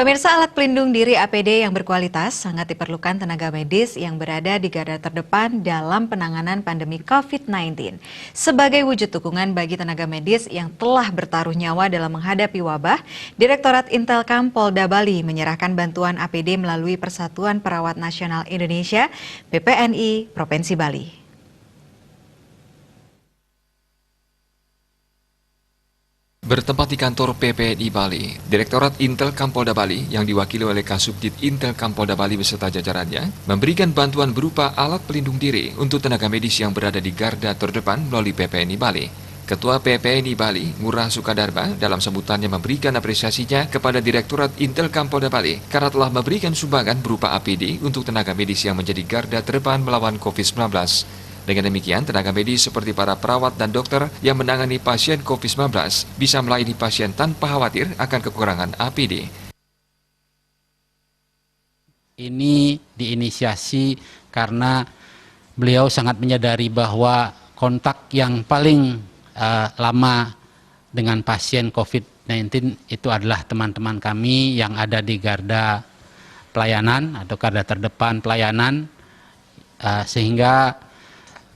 Pemirsa, alat pelindung diri APD yang berkualitas sangat diperlukan tenaga medis yang berada di garda terdepan dalam penanganan pandemi COVID-19. Sebagai wujud dukungan bagi tenaga medis yang telah bertaruh nyawa dalam menghadapi wabah, Direktorat Intelkam Polda Bali menyerahkan bantuan APD melalui Persatuan Perawat Nasional Indonesia (PPNI) Provinsi Bali. Bertempat di kantor PPNI Bali, Direktorat Intelkam Polda Bali yang diwakili oleh Kasubdit Intelkam Polda Bali beserta jajarannya memberikan bantuan berupa alat pelindung diri untuk tenaga medis yang berada di garda terdepan melalui PPNI Bali. Ketua PPNI Bali, Ngurah Sukadarma, dalam sambutannya memberikan apresiasinya kepada Direktorat Intelkam Polda Bali karena telah memberikan sumbangan berupa APD untuk tenaga medis yang menjadi garda terdepan melawan COVID-19. Dengan demikian, tenaga medis seperti para perawat dan dokter yang menangani pasien COVID-19 bisa melayani pasien tanpa khawatir akan kekurangan APD. Ini diinisiasi karena beliau sangat menyadari bahwa kontak yang paling lama dengan pasien COVID-19 itu adalah teman-teman kami yang ada di garda pelayanan atau garda terdepan pelayanan, sehingga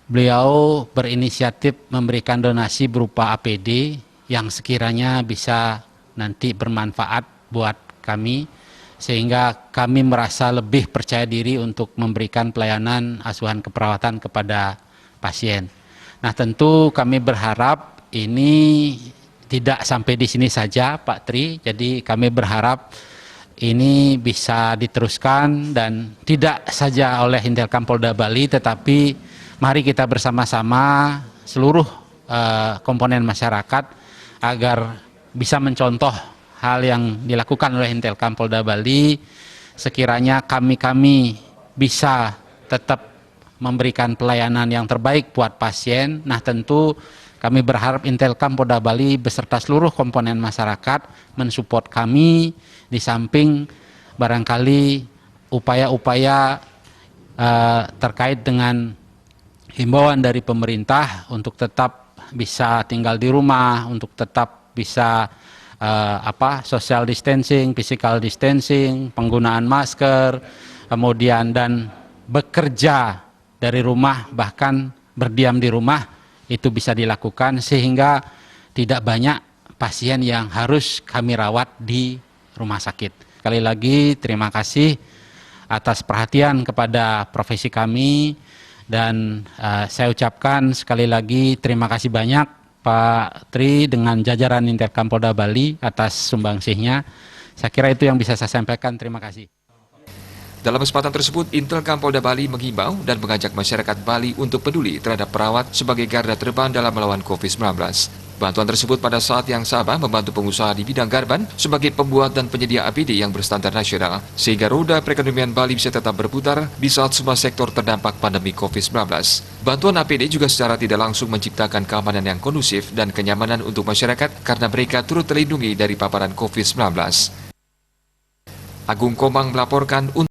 beliau berinisiatif memberikan donasi berupa APD yang sekiranya bisa nanti bermanfaat buat kami, sehingga kami merasa lebih percaya diri untuk memberikan pelayanan asuhan keperawatan kepada pasien. Nah, tentu kami berharap ini tidak sampai di sini saja, Pak Tri. Jadi kami berharap ini bisa diteruskan dan tidak saja oleh Intelkam Polda Bali, tetapi mari kita bersama-sama seluruh komponen masyarakat agar bisa mencontoh hal yang dilakukan oleh Intelkam Polda Bali. Sekiranya kami bisa tetap memberikan pelayanan yang terbaik buat pasien. Nah, tentu kami berharap Intelkam Polda Bali beserta seluruh komponen masyarakat mensupport kami, di samping barangkali upaya-upaya terkait dengan himbauan dari pemerintah untuk tetap bisa tinggal di rumah, untuk tetap bisa social distancing, physical distancing, penggunaan masker, kemudian dan bekerja dari rumah, bahkan berdiam di rumah, itu bisa dilakukan sehingga tidak banyak pasien yang harus kami rawat di rumah sakit. Sekali lagi terima kasih atas perhatian kepada profesi kami. Dan saya ucapkan sekali lagi terima kasih banyak Pak Tri dengan jajaran Intelkam Polda Bali atas sumbangsihnya. Saya kira itu yang bisa saya sampaikan. Terima kasih. Dalam kesempatan tersebut, Intelkam Polda Bali menghimbau dan mengajak masyarakat Bali untuk peduli terhadap perawat sebagai garda terdepan dalam melawan COVID-19. Bantuan tersebut pada saat yang sama membantu pengusaha di bidang garban sebagai pembuat dan penyedia APD yang berstandar nasional, sehingga roda perekonomian Bali bisa tetap berputar di saat semua sektor terdampak pandemi COVID-19. Bantuan APD juga secara tidak langsung menciptakan keamanan yang kondusif dan kenyamanan untuk masyarakat karena mereka turut terlindungi dari paparan COVID-19. Agung Komang melaporkan untuk